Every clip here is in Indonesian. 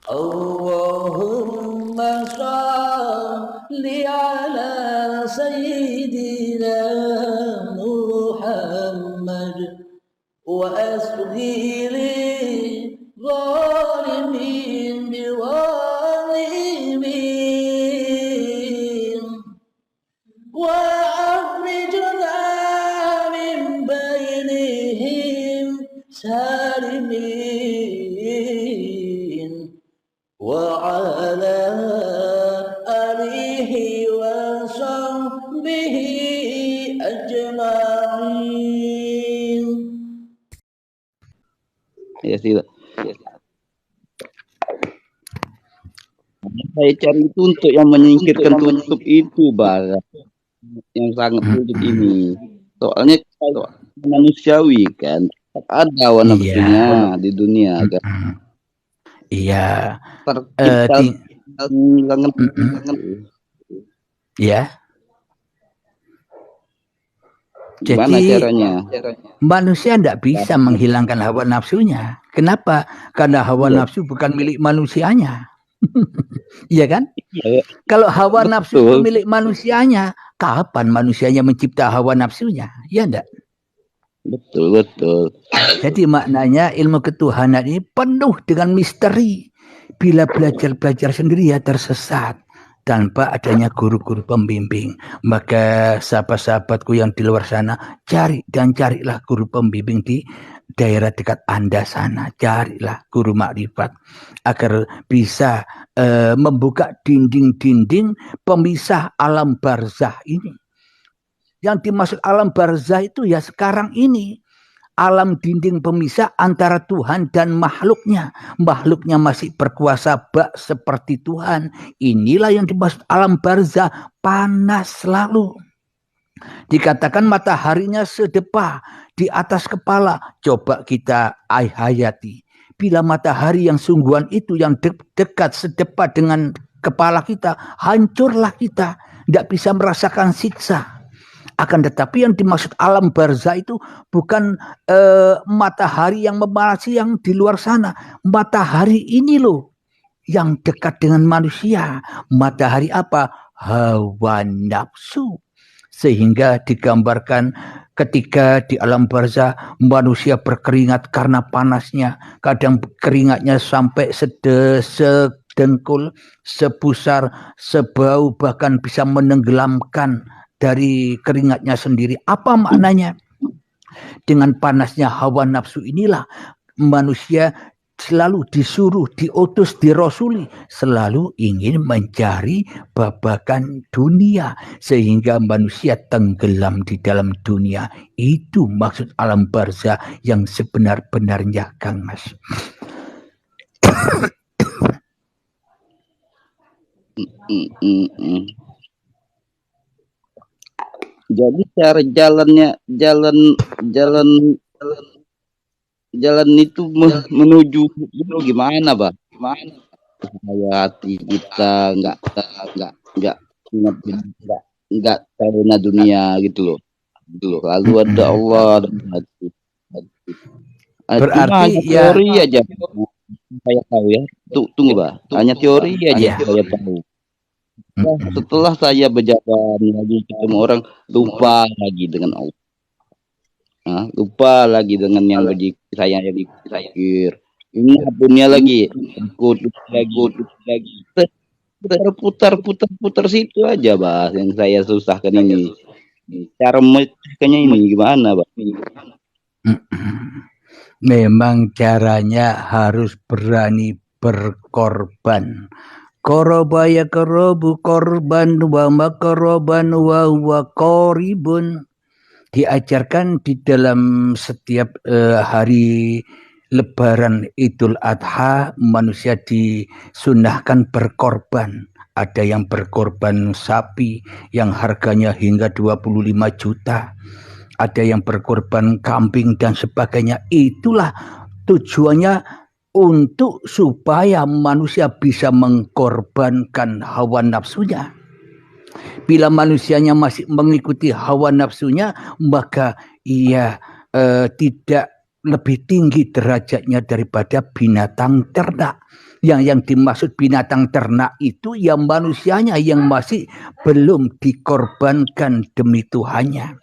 Allahumma shalli ala sayyidina Muhammad wa asghiri zalimin biwalimin wa akhrijna min bainihim salimin wa ala alihi wa sahbihi ajma'in. Ya tidak. Saya cari itu untuk yang menyingkirkan tutup itu, Bang. Yang sangat sulit ini. Soalnya kalau manusiawi kan ada hawa nafsunya di dunia kan. Iya. Ya. Gimana Jadi caranya? Manusia tidak bisa menghilangkan hawa nafsunya. Kenapa? Karena hawa nafsu bukan milik manusianya. Iya kan? Ya, kalau hawa nafsu itu milik manusianya, kapan manusianya mencipta hawa nafsunya? Ya enggak? Betul. Jadi maknanya ilmu ketuhanan ini penuh dengan misteri. Bila belajar sendiri ya tersesat tanpa adanya guru-guru pembimbing. Maka sahabat-sahabatku yang di luar sana, carilah guru pembimbing di daerah dekat Anda sana. Carilah guru makrifat agar bisa membuka dinding-dinding pemisah alam barzah ini. Yang dimaksud alam barzah itu ya sekarang ini. Alam dinding pemisah antara Tuhan dan makhluknya. Makhluknya masih berkuasa bak seperti Tuhan. Inilah yang dimaksud alam barzah, panas selalu. Dikatakan mataharinya sedepa di atas kepala. Coba kita hayati. Bila matahari yang sungguhan itu yang dekat sedepa dengan kepala kita, hancurlah kita. Tidak bisa merasakan siksa. Akan tetapi yang dimaksud alam barzah itu bukan matahari yang memanasi yang di luar sana. Matahari ini loh yang dekat dengan manusia. Matahari apa? Hawa nafsu. Sehingga digambarkan ketika di alam barzah manusia berkeringat karena panasnya. Kadang keringatnya sampai sedengkul, sebusar, sebau, bahkan bisa menenggelamkan dari keringatnya sendiri. Apa maknanya? Dengan panasnya hawa nafsu inilah manusia selalu disuruh, diutus, dirasuli, selalu ingin mencari babakan dunia sehingga manusia tenggelam di dalam dunia. Itu maksud alam barzah yang sebenar-benarnya, Kang Mas. Jadi cara jalan itu menuju itu gimana, Bang? Gimana? Supaya hati kita nggak karena dunia gitu loh. Lalu ada Allah dan hati. Berarti ya teori aja. Saya tahu ya. Tunggu, Bang. Hanya teori aja saya tahu. Setelah saya berjalan lagi ketemu orang, lupa lagi dengan Allah. Lupa lagi dengan yang saya yang dipikir. Ingat dunia lagi, ikut lagi. Putar situ aja, Bang. Yang saya susahkan ini. Cara memecahkannya ini gimana, Bang? Memang caranya harus berani berkorban. Korobaya korobu korban wa makoroban wa koribun. Diajarkan di dalam setiap hari Lebaran Idul Adha, manusia disunahkan berkorban. Ada yang berkorban sapi yang harganya hingga 25 juta. Ada yang berkorban kambing dan sebagainya. Itulah tujuannya untuk supaya manusia bisa mengkorbankan hawa nafsunya. Bila manusianya masih mengikuti hawa nafsunya, maka ia tidak lebih tinggi derajatnya daripada binatang ternak. Yang dimaksud binatang ternak itu yang manusianya yang masih belum dikorbankan demi Tuhannya.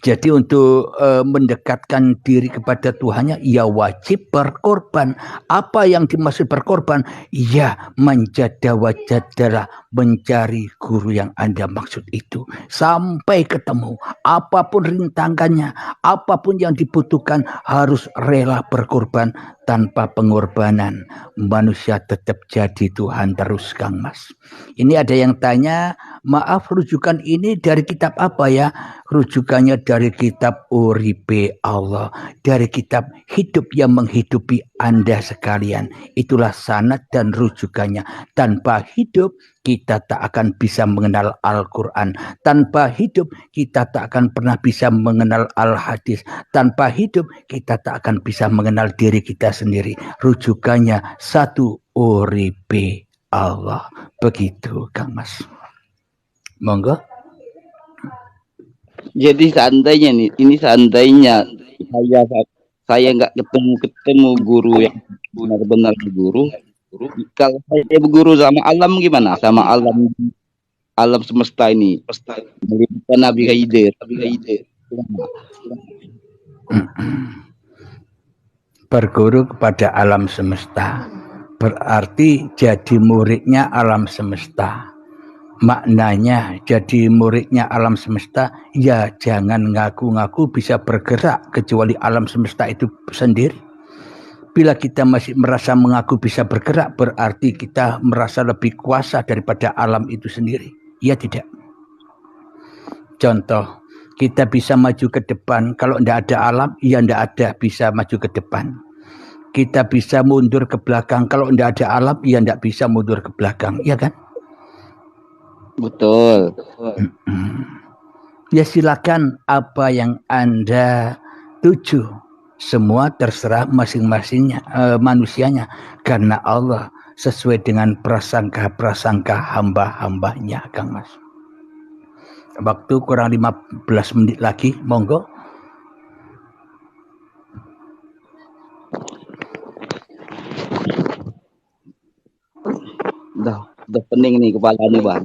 Jadi untuk mendekatkan diri kepada Tuhannya, ya wajib berkorban. Apa yang dimaksud berkorban? Ya menjada wajadalah, mencari guru yang Anda maksud itu. Sampai ketemu. Apapun rintangannya, apapun yang dibutuhkan, harus rela berkorban. Tanpa pengorbanan, manusia tetap jadi Tuhan terus, Kang Mas. Ini ada yang tanya, maaf rujukan ini dari kitab apa ya? Rujukannya dari kitab Uripe Allah, dari kitab hidup yang menghidupi Anda sekalian. Itulah sanad dan rujukannya. Tanpa hidup kita tak akan bisa mengenal Al-Quran. Tanpa hidup kita tak akan pernah bisa mengenal Al-Hadis. Tanpa hidup kita tak akan bisa mengenal diri kita sendiri. Rujukannya satu, Uripe Allah. Begitu, Kang Mas. Monggo. Jadi seandainya nih, ini seandainya saya nggak ketemu guru yang benar-benar guru. Kalau saya berguru sama alam gimana? Sama alam semesta ini. Melibatkan Nabi Khidir. Berguru kepada alam semesta berarti jadi muridnya alam semesta. Maknanya jadi muridnya alam semesta, ya jangan ngaku-ngaku bisa bergerak kecuali alam semesta itu sendiri. Bila kita masih merasa mengaku bisa bergerak, berarti kita merasa lebih kuasa daripada alam itu sendiri. Ya tidak. Contoh, kita bisa maju ke depan. Kalau tidak ada alam, ya tidak ada bisa maju ke depan. Kita bisa mundur ke belakang. Kalau tidak ada alam, ya tidak bisa mundur ke belakang. Ya kan? Betul. Ya silakan apa yang Anda tuju. Semua terserah masing-masingnya manusianya. Karena Allah sesuai dengan prasangka-prasangka hamba-hambanya, Kang Mas. Waktu kurang 15 menit lagi, monggo. Udah pening nih kepalanya, Bah.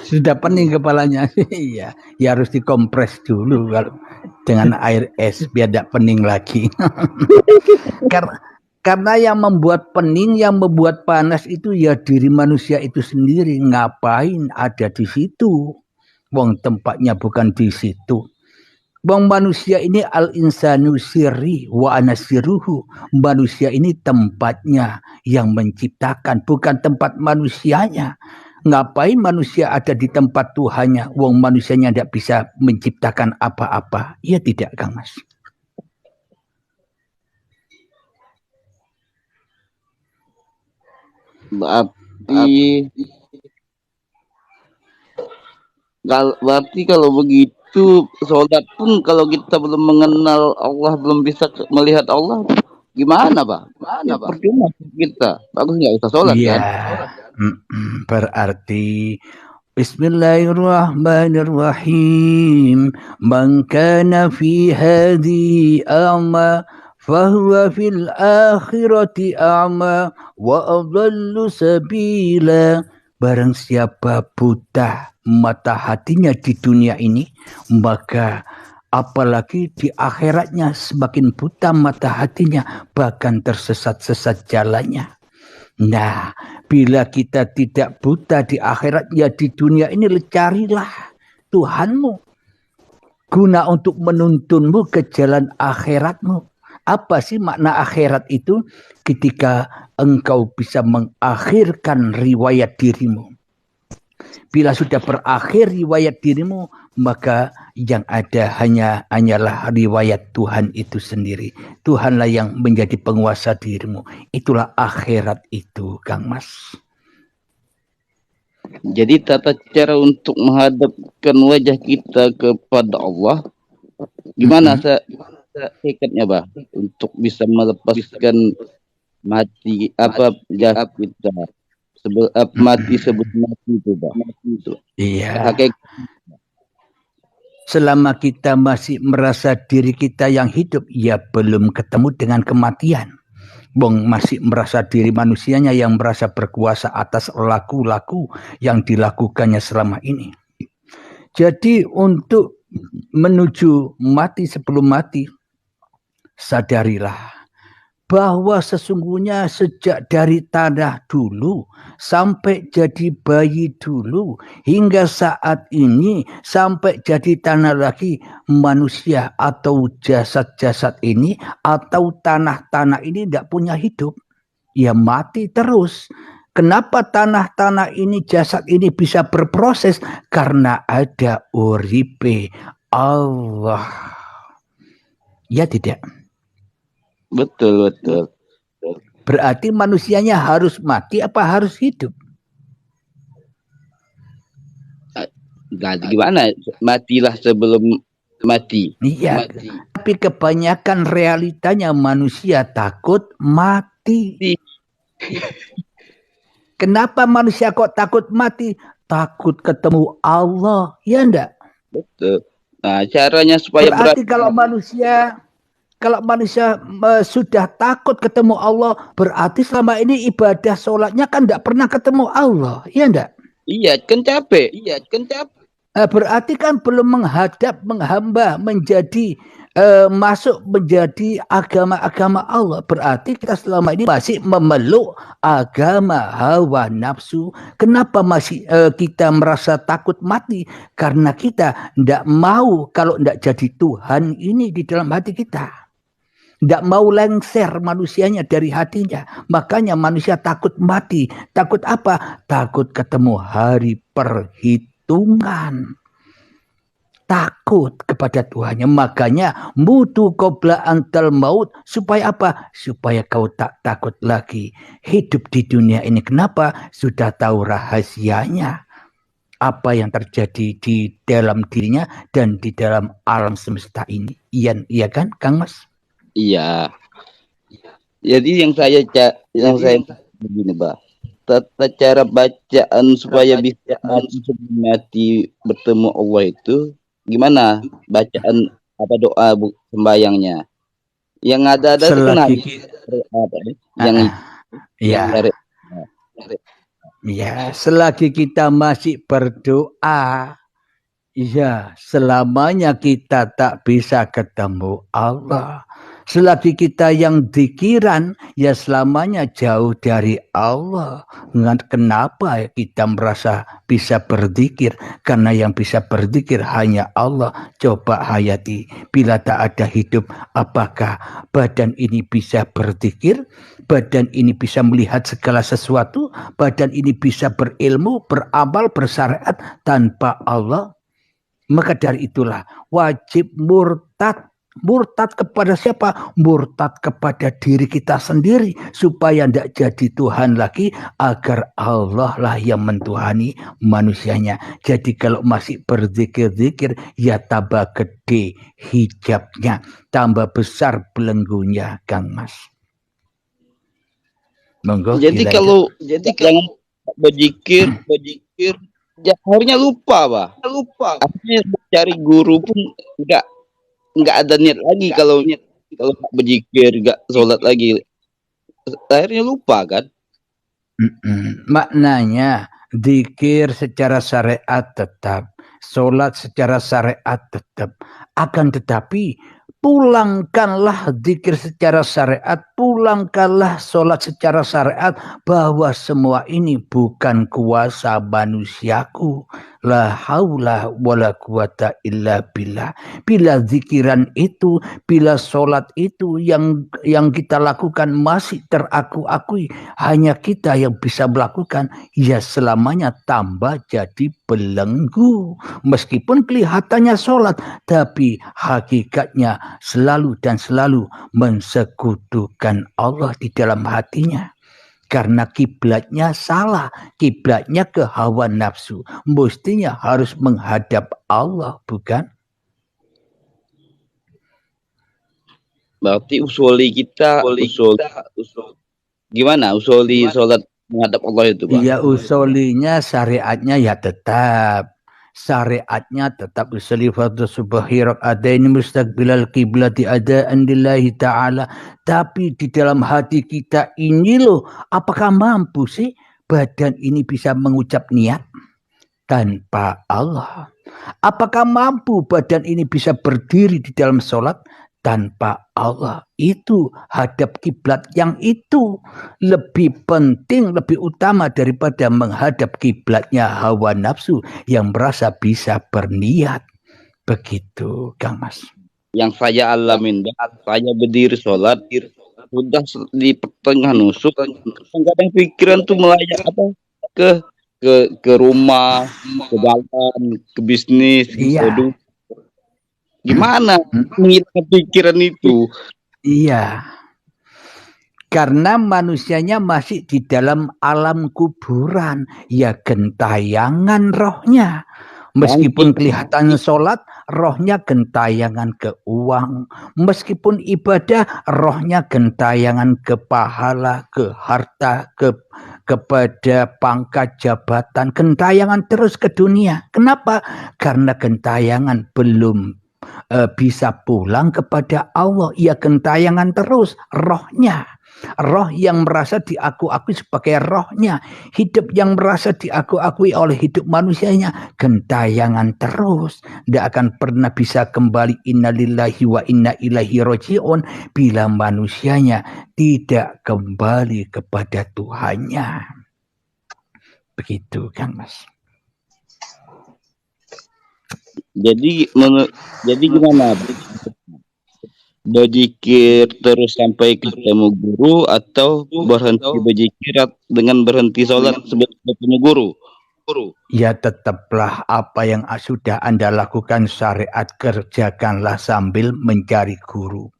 Sudah pening kepalanya. Iya, ya harus dikompres dulu kalau dengan air es biar tidak pening lagi. Karena yang membuat pening, yang membuat panas itu ya diri manusia itu sendiri. Ngapain ada di situ? Wong tempatnya bukan di situ. Wong manusia ini al-insanu sirri wa anasiruhu. Manusia ini tempatnya yang menciptakan, bukan tempat manusianya. Ngapain manusia ada di tempat Tuhannya? Wong manusianya tidak bisa menciptakan apa-apa. Ya tidak, Kang Mas. Berarti kalau begitu sholat pun kalau kita belum mengenal Allah, belum bisa melihat Allah, gimana, Pak? Percuma kita. Bagus nggak usah sholat kan? Berarti Bismillahirrahmanirrahim. Man kana fi hadhi a'ma fahuwa fil akhirati a'ma wa adallu sabila. Barang siapa buta mata hatinya di dunia ini, maka apalagi di akhiratnya semakin buta mata hatinya, bahkan tersesat-sesat jalannya. Nah, bila kita tidak buta di akhirat, ya di dunia ini carilah Tuhanmu guna untuk menuntunmu ke jalan akhiratmu. Apa sih makna akhirat itu? Ketika engkau bisa mengakhirkan riwayat dirimu. Bila sudah berakhir riwayat dirimu, maka yang ada hanyalah riwayat Tuhan itu sendiri. Tuhanlah yang menjadi penguasa dirimu. Itulah akhirat itu, Kang Mas. Jadi tata cara untuk menghadapkan wajah kita kepada Allah, gimana tekadnya, Bah, untuk bisa melepaskan mati jasad kita, mati sebelum mati itu, Bah. Iya. Selama kita masih merasa diri kita yang hidup, ya belum ketemu dengan kematian. Bong masih merasa diri manusianya yang merasa berkuasa atas laku-laku yang dilakukannya selama ini. Jadi untuk menuju mati sebelum mati, sadarilah bahwa sesungguhnya sejak dari tanah dulu sampai jadi bayi dulu hingga saat ini sampai jadi tanah lagi, manusia atau jasad-jasad ini atau tanah-tanah ini tidak punya hidup, ya mati terus. Kenapa tanah-tanah ini, jasad ini bisa berproses? Karena ada uripe Allah. Ya tidak? Betul. Berarti manusianya harus mati apa harus hidup? Gimana? Matilah sebelum mati. Iya. Tapi kebanyakan realitanya manusia takut mati. Kenapa manusia kok takut mati? Takut ketemu Allah, ya enggak? Betul. Nah, caranya supaya berarti kalau manusia sudah takut ketemu Allah, berarti selama ini ibadah sholatnya kan tidak pernah ketemu Allah, ya enggak? Iya, kan capek. Berarti kan belum menghamba menjadi masuk menjadi agama-agama Allah. Berarti kita selama ini masih memeluk agama hawa nafsu. Kenapa masih kita merasa takut mati? Karena kita tidak mau kalau tidak jadi Tuhan ini di dalam hati kita. Tidak mau lengser manusianya dari hatinya. Makanya manusia takut mati. Takut apa? Takut ketemu hari perhitungan. Takut kepada Tuhannya. Makanya mutu qabla antal maut. Supaya apa? Supaya kau tak takut lagi hidup di dunia ini. Kenapa? Sudah tahu rahasianya. Apa yang terjadi di dalam dirinya dan di dalam alam semesta ini. Iya kan, Kang Mas? Iya. Jadi yang saya begini, Bah. Tata cara bacaan supaya bisa mati bertemu Allah itu gimana? Bacaan apa doa sembayangnya? Yang ada selagi yang selagi kita masih berdoa, ya selamanya kita tak bisa ketemu Allah. Selagi kita yang dzikiran, ya selamanya jauh dari Allah. Kenapa kita merasa bisa berzikir? Karena yang bisa berzikir hanya Allah. Coba hayati, bila tak ada hidup, apakah badan ini bisa berzikir? Badan ini bisa melihat segala sesuatu? Badan ini bisa berilmu, beramal, bersyariat tanpa Allah? Maka dari itulah wajib murtad. Murtad kepada siapa? Murtad kepada diri kita sendiri. Supaya tidak jadi Tuhan lagi. Agar Allah lah yang mentuhani manusianya. Jadi kalau masih berzikir-zikir, ya tambah gede hijabnya. Tambah besar belenggunya, Kang Mas. Monggo. Jadi kalau berzikir, ya, akhirnya lupa, Pak. Akhirnya cari guru pun nggak ada niat lagi kalau berzikir, nggak sholat lagi. Akhirnya lupa kan? Maknanya zikir secara syariat tetap, sholat secara syariat tetap. Akan tetapi pulangkanlah zikir secara syariat, pulangkanlah sholat secara syariat, bahwa semua ini bukan kuasa manusiaku. La haula wala quwata illa billah. Bila zikiran itu, bila sholat itu yang kita lakukan masih teraku-akui hanya kita yang bisa melakukan, ya selamanya tambah jadi belenggu. Meskipun kelihatannya sholat, tapi hakikatnya selalu dan selalu mensekutukan Allah di dalam hatinya. Karena kiblatnya salah, kiblatnya ke hawa nafsu. Mestinya harus menghadap Allah, bukan? Berarti usuli kita, gimana usuli sholat menghadap Allah itu, Pak? Ya usulinya syariatnya ya tetap. syariatnya tetap usolli fardhu subhi raka'ataini mustaqbilal qiblati adaan lillahi ta'ala. Tapi di dalam hati kita ini loh, apakah mampu sih badan ini bisa mengucap niat tanpa Allah? Apakah mampu badan ini bisa berdiri di dalam sholat tanpa Allah? Itu hadap kiblat yang itu lebih penting, lebih utama daripada menghadap kiblatnya hawa nafsu yang merasa bisa berniat. Begitu, Kang Mas. Yang saya alamin, saya berdiri sholat, udah di pertengahan nusuk, kadang pikiran tuh melayang ke rumah, ke jalan, ke bisnis, Iya. Gimana menghilangkan pikiran itu? Iya. Karena manusianya masih di dalam alam kuburan, ya gentayangan rohnya. Meskipun kelihatan sholat, rohnya gentayangan ke uang. Meskipun ibadah, rohnya gentayangan ke pahala, ke harta, kepada pangkat jabatan. Gentayangan terus ke dunia. Kenapa? Karena gentayangan belum bisa pulang kepada Allah. Ia gentayangan terus rohnya. Roh yang merasa diaku-akui sebagai rohnya, hidup yang merasa diaku-akui oleh hidup manusianya, gentayangan terus. Tidak akan pernah bisa kembali innalillahi wa inna ilaihi raji'un bila manusianya tidak kembali kepada Tuhannya. Begitu, Kang Mas. Jadi gimana? Berzikir terus sampai ketemu guru atau berhenti berzikir dengan berhenti sholat sebelum ketemu guru? Ya tetaplah apa yang sudah Anda lakukan syariat, kerjakanlah sambil mencari guru.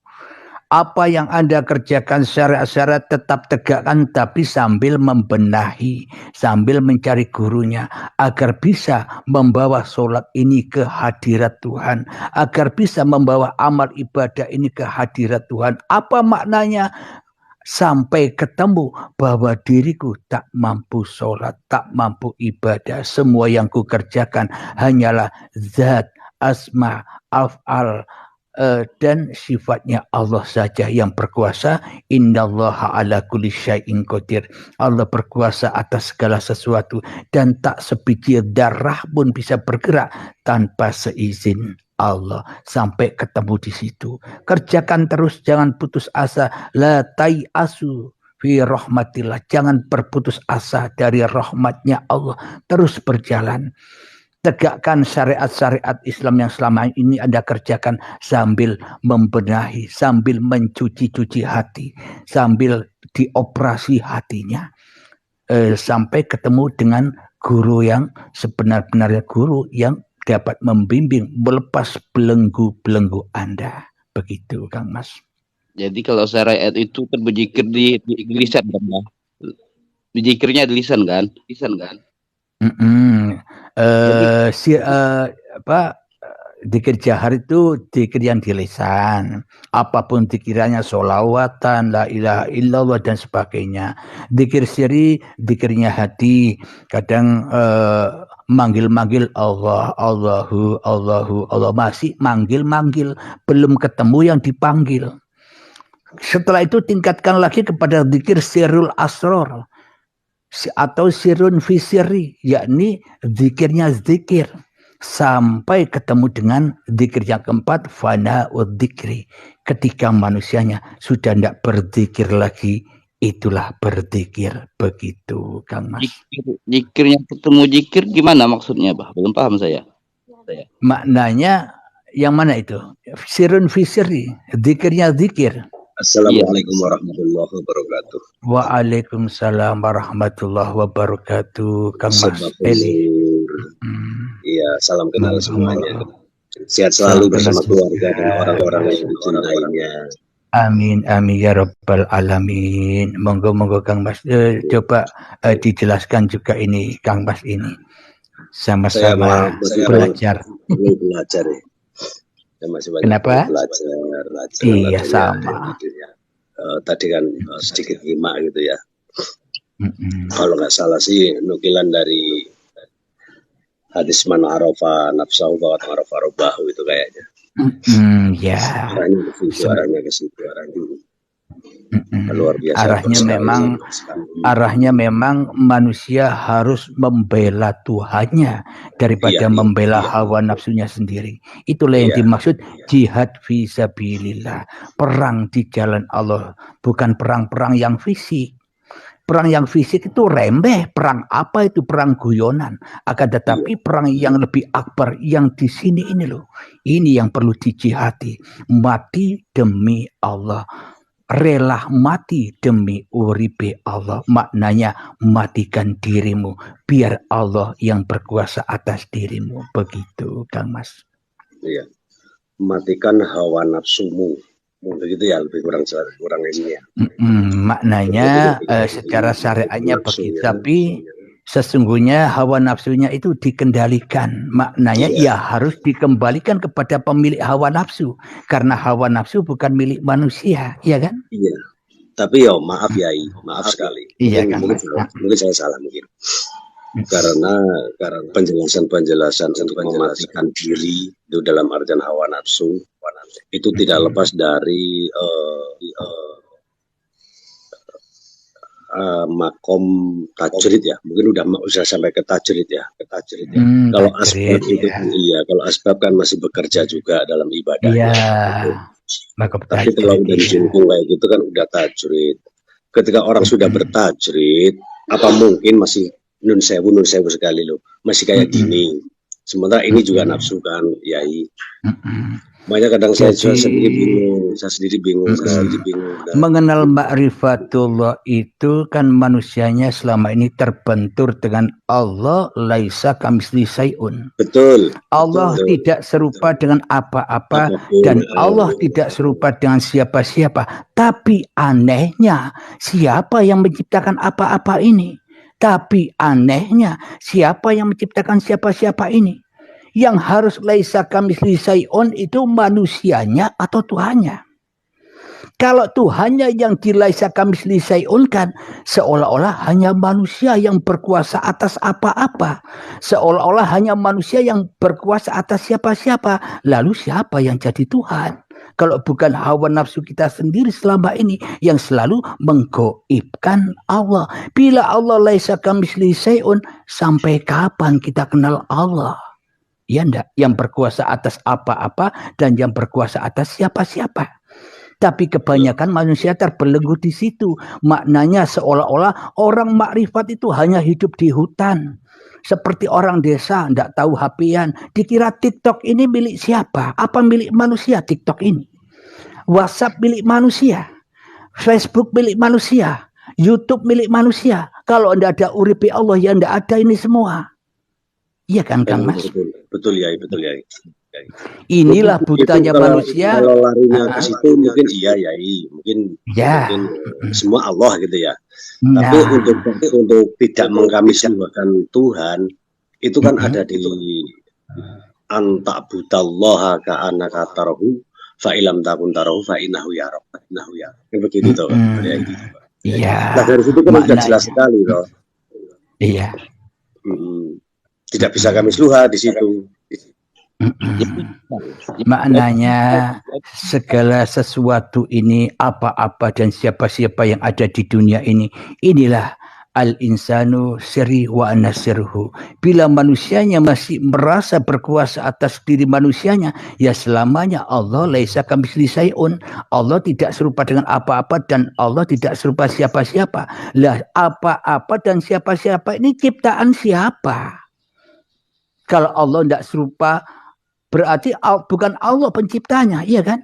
Apa yang Anda kerjakan syariat-syariat tetap tegakkan, tapi sambil membenahi, sambil mencari gurunya, agar bisa membawa sholat ini ke hadirat Tuhan, agar bisa membawa amal ibadah ini ke hadirat Tuhan. Apa maknanya? Sampai ketemu bahwa diriku tak mampu sholat, tak mampu ibadah. Semua yang ku kerjakan hanyalah zat, asma, af'al, dan sifatnya Allah saja yang berkuasa. Innallaha ala kulli syai'in qadir. Allah berkuasa atas segala sesuatu dan tak sebiji darah pun bisa bergerak tanpa seizin Allah. Sampai ketemu di situ. Kerjakan terus, jangan putus asa. La tai'asu fi rahmatillah. Jangan berputus asa dari rahmatnya Allah. Terus berjalan. Tegakkan syariat-syariat Islam yang selama ini Anda kerjakan sambil membenahi, sambil mencuci-cuci hati, sambil dioperasi hatinya. Sampai ketemu dengan guru yang sebenar-benarnya, guru yang dapat membimbing, melepas belenggu-belenggu Anda. Begitu, Kang Mas. Jadi kalau syariat itu kan berzikir di lisan kan? Berzikirnya di lisan kan? Dzikir jahar itu dzikir yang di lisan. Apapun dzikirannya, sholawatan, la ilaha illallah dan sebagainya. Dzikir siri, dzikirnya hati. Kadang manggil-manggil Allah, Allahu, Allahu, Allah. Masih manggil-manggil, belum ketemu yang dipanggil. Setelah itu tingkatkan lagi kepada dzikir sirrul asror atau sirun fisiri, yakni zikirnya zikir, sampai ketemu dengan zikir yang keempat, fana udzikri. Ketika manusianya sudah tidak berzikir lagi, itulah berzikir. Begitu, Kang Mas. Zikirnya ketemu zikir gimana maksudnya, Bah? Belum paham saya. Maknanya yang mana itu? Sirun fisiri, zikirnya zikir. Assalamualaikum warahmatullahi wabarakatuh. Waalaikumsalam warahmatullahi wabarakatuh. Kang Mas Eli. Iya, salam kenal semuanya. Sehat selalu bersama keluarga dan orang-orang yang dicintainya. Amin, amin ya rabbal alamin. Monggo Kang Mas, coba dijelaskan juga ini, Kang Mas ini. Sama-sama belajar. Belajar ya. Masih banyak. Kenapa? Belajar. Iya sama. Tadi kan sedikit nyimak gitu ya. Kalau nggak salah sih nukilan dari hadis man arafa nafsahu faqad arafa rabbahu itu kayaknya. Ya. Arahnya ke situ. Luar biasa. Arahnya memang manusia harus membela Tuhannya daripada membela hawa nafsunya sendiri. Itulah yang dimaksud jihad fisabilillah. Perang di jalan Allah, bukan perang-perang yang fisik. Perang yang fisik itu remeh, perang apa itu, perang guyonan. Akan tetapi perang yang lebih akbar yang di sini ini loh. Ini yang perlu dijihati. Mati demi Allah. Rela mati demi uripe Allah. Maknanya matikan dirimu biar Allah yang berkuasa atas dirimu. Begitu Kang Mas. Iya. Matikan hawa nafsumu. Begitu ya, lebih kurang ini ya. Maknanya secara syariatnya begitu, tapi sesungguhnya hawa nafsunya itu dikendalikan. Maknanya ia harus dikembalikan kepada pemilik hawa nafsu, karena hawa nafsu bukan milik manusia, ya kan? Iya. Tapi maaf Yai, maaf sekali. Iya kan? Mungkin saya salah mungkin. Karena penjelasan untuk mematikan diri itu dalam artian hawa nafsu itu tidak lepas dari makom tajrid ya. Mungkin udah sampai ke tajrid ya. Kalau asbab itu kalau asbab kan masih bekerja juga dalam ibadah. Tapi kalau udah dijungkung kayak gitu kan udah tajrid. Ketika orang sudah bertajrid, apa mungkin masih nun sewu sekali loh, masih kayak gini. Sementara ini juga nafsu kan, Yai. Makanya kadang saya sendiri bingung. Mengenal ma'rifatullah itu kan manusianya selama ini terbentur dengan Allah laisa kamitsli syai'un. Betul. Allah tidak serupa dengan apa-apa dan Allah tidak serupa dengan siapa-siapa. Tapi anehnya, siapa yang menciptakan apa-apa ini? Tapi anehnya, siapa yang menciptakan siapa-siapa ini? Yang harus laisa kamitsli syai'un itu manusianya atau Tuhannya. Kalau Tuhannya yang di laisa kamitsli syai'un kan seolah-olah hanya manusia yang berkuasa atas apa-apa. Seolah-olah hanya manusia yang berkuasa atas siapa-siapa. Lalu siapa yang jadi Tuhan? Kalau bukan hawa nafsu kita sendiri selama ini yang selalu menggoibkan Allah. Bila Allah laisa kamitsli syai'un, sampai kapan kita kenal Allah? Ya enggak, yang berkuasa atas apa-apa dan yang berkuasa atas siapa-siapa. Tapi kebanyakan manusia terbelenggu di situ. Maknanya seolah-olah orang makrifat itu hanya hidup di hutan. Seperti orang desa, enggak tahu HP-an. Dikira TikTok ini milik siapa? Apa milik manusia TikTok ini? WhatsApp milik manusia. Facebook milik manusia. YouTube milik manusia. Kalau enggak ada uripi Allah, ya enggak ada ini semua. Iya kan Kang Mas? Betul ya. Inilah butanya manusia. Kalau larinya ke situ mungkin mungkin semua Allah gitu ya. Tapi untuk tidak mengkamisahkan Tuhan itu kan ada di anta'budallaha ka'annaka tarahu fa ilam takun tarahu fa innahu yarak. Begitu toh. Iya. Nah, dari situ kan sudah jelas sekali toh. Iya. Tidak bisa kami sluha di situ. Maknanya segala sesuatu ini, apa-apa dan siapa-siapa yang ada di dunia ini, inilah al-insanu sirri wa nasirhu. Bila manusianya masih merasa berkuasa atas diri manusianya, ya selamanya Allah laisa kamitsli syai'un. Allah tidak serupa dengan apa-apa dan Allah tidak serupa siapa-siapa. Lah apa-apa dan siapa-siapa ini ciptaan siapa? Kalau Allah tidak serupa, berarti bukan Allah penciptanya, iya kan?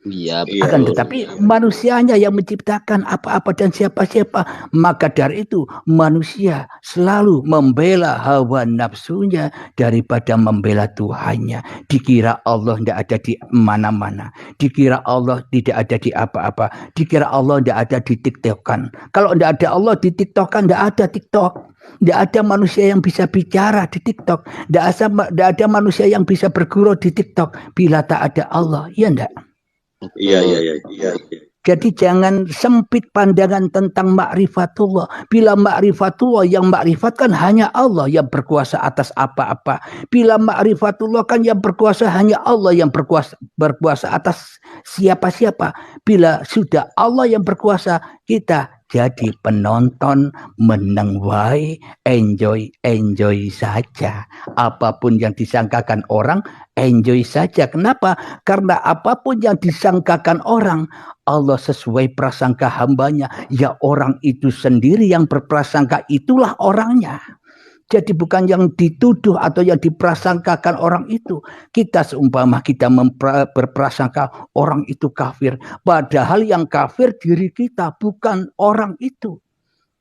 Iya. Akan tetapi manusianya yang menciptakan apa-apa dan siapa-siapa. Maka dari itu manusia selalu membela hawa nafsunya daripada membela Tuhannya. Dikira Allah tidak ada di mana-mana. Dikira Allah tidak ada di apa-apa. Dikira Allah tidak ada di TikTokan. Kalau tidak ada Allah di TikTokan, tidak ada TikTok. Tidak ada manusia yang bisa bicara di TikTok. Tidak ada manusia yang bisa bergurau di TikTok. Bila tak ada Allah, iya enggak? Iya. Jadi jangan sempit pandangan tentang ma'rifatullah. Bila ma'rifatullah, yang ma'rifat kan hanya Allah yang berkuasa atas apa-apa. Bila ma'rifatullah kan yang berkuasa hanya Allah yang berkuasa atas siapa-siapa. Bila sudah Allah yang berkuasa, kita jadi penonton, meneng wae, enjoy saja. Apapun yang disangkakan orang, enjoy saja. Kenapa? Karena apapun yang disangkakan orang, Allah sesuai prasangka hambanya. Ya orang itu sendiri yang berprasangka, itulah orangnya. Jadi bukan yang dituduh atau yang diprasangkakan orang itu. Kita seumpama kita berprasangka orang itu kafir. Padahal yang kafir diri kita, bukan orang itu.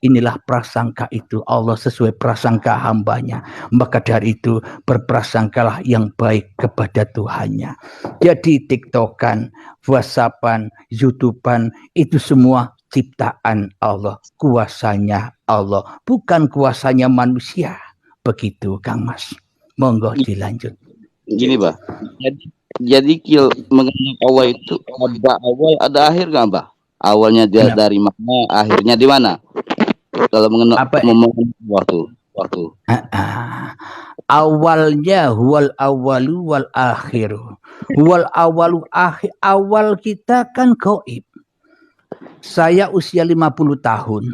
Inilah prasangka itu. Allah sesuai prasangka hambanya. Maka dari itu berprasangkalah yang baik kepada Tuhannya. Jadi TikTokan, WhatsAppan, YouTubean itu semua ciptaan Allah. Kuasanya Allah. Bukan kuasanya manusia. Begitu Kang Mas. Monggo dilanjut. Gini Bah. Jadi mengenai Allah itu ada awal ada akhir nggak Bah? Awalnya dia dari mana, akhirnya di mana? Kalau mengenai waktu. Awalnya huwal awalu wal akhiru. Huwal awalu akhir. Awal kita kan gaib. Saya usia 50 tahun.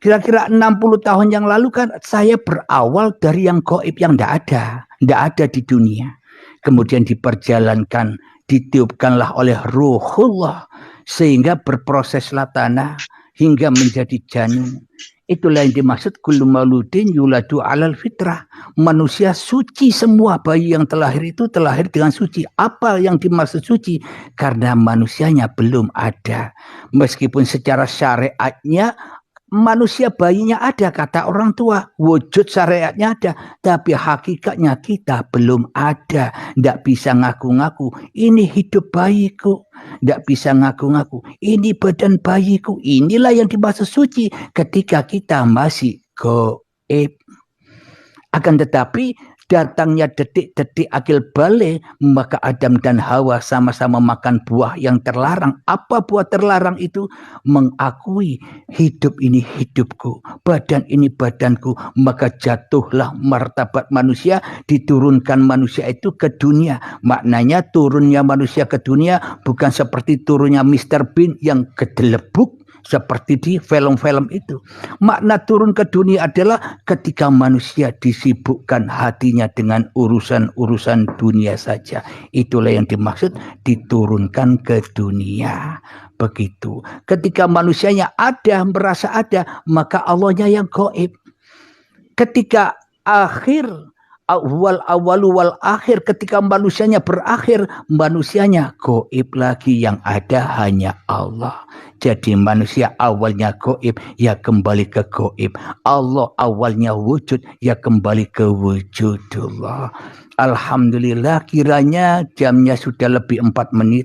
Kira-kira 60 tahun yang lalu kan saya berawal dari yang gaib yang tidak ada di dunia. Kemudian diperjalankan, ditiupkanlah oleh Ruhullah sehingga berproseslah tanah hingga menjadi janin. Itulah yang dimaksud kullu mauludin yuladu alal fitrah. Manusia suci semua, bayi yang terlahir itu terlahir dengan suci. Apa yang dimaksud suci? Karena manusianya belum ada. Meskipun secara syariatnya manusia bayinya ada, kata orang tua, wujud syariatnya ada, tapi hakikatnya kita belum ada. Tidak bisa ngaku-ngaku ini hidup bayiku, tidak bisa ngaku-ngaku ini badan bayiku. Inilah yang dimaksud suci ketika kita masih gaib. Akan tetapi datangnya detik-detik akil balik, maka Adam dan Hawa sama-sama makan buah yang terlarang. Apa buah terlarang itu? Mengakui hidup ini hidupku, badan ini badanku. Maka jatuhlah martabat manusia, diturunkan manusia itu ke dunia. Maknanya turunnya manusia ke dunia bukan seperti turunnya Mr. Bean yang kedelebuk seperti di film-film itu. Makna turun ke dunia adalah ketika manusia disibukkan hatinya dengan urusan-urusan dunia saja. Itulah yang dimaksud diturunkan ke dunia. Begitu. Ketika manusianya ada, merasa ada, maka Allahnya yang gaib. Ketika akhir, wal awalu wal akhir, ketika manusianya berakhir, manusianya gaib lagi, yang ada hanya Allah. Jadi manusia awalnya gaib, ya kembali ke gaib. Allah awalnya wujud, ya kembali ke wujudullah. Alhamdulillah, kiranya jamnya sudah lebih 4 menit.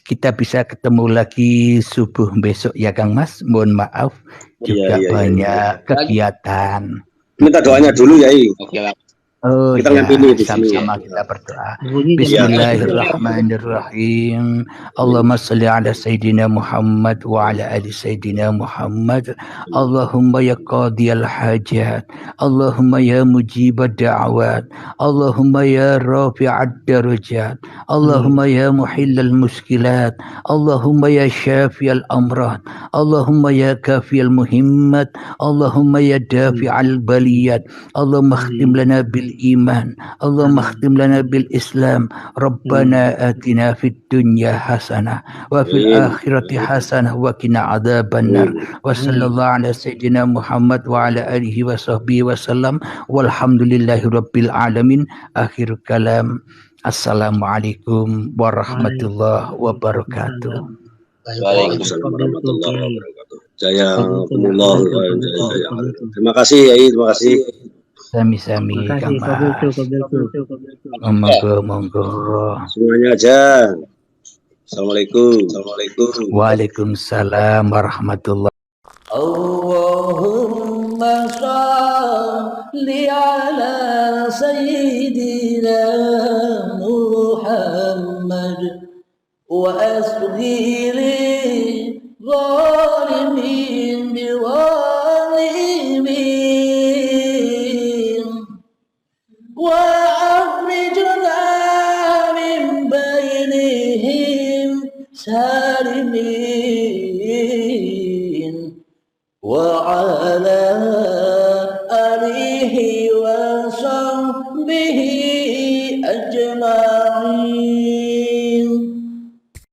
Kita bisa ketemu lagi subuh besok ya Kang Mas. Mohon maaf juga banyak kegiatan. Minta doanya dulu ya. Oh kita ya, ini sama-sama kita berdoa. Bismillahirrahmanirrahim. Allahumma salli ala Sayyidina Muhammad wa ala ali Sayyidina Muhammad. Allahumma ya qadiyal hajat. Allahumma ya mujibad da'awat. Allahumma ya rafi'ad darajat. Allahumma ya muhillal muskilat. Allahumma ya syafiyal amrad. Allahumma ya kafiyal muhimmat. Allahumma ya dafi'al baliyat. Allahumma khtim lana bil iman. Allahumma khtim lana bil Islam. Rabbana atina fid dunya hasanah wa fil akhirati hasanah wa qina adzabannar. Wa sallallahu ala sayyidina Muhammad wa ala alihi wa sahbihi wa sallam. Walhamdulillahi rabbil alamin. Akhir kalam. Assalamualaikum warahmatullahi wabarakatuh. Waalaikumsalam warahmatullahi wabarakatuh. Jazakumullah khairan. Terima kasih Yai, terima kasih. Sami-sami Kang Mas. Monggo. Semuanya aja. Assalamualaikum. Waalaikumsalam warahmatullahi. Allahumma shalli ala sayyidina Muhammad وأسقي للظالمين بظالمين وأخرجنا من بينهم سالمين وعافنا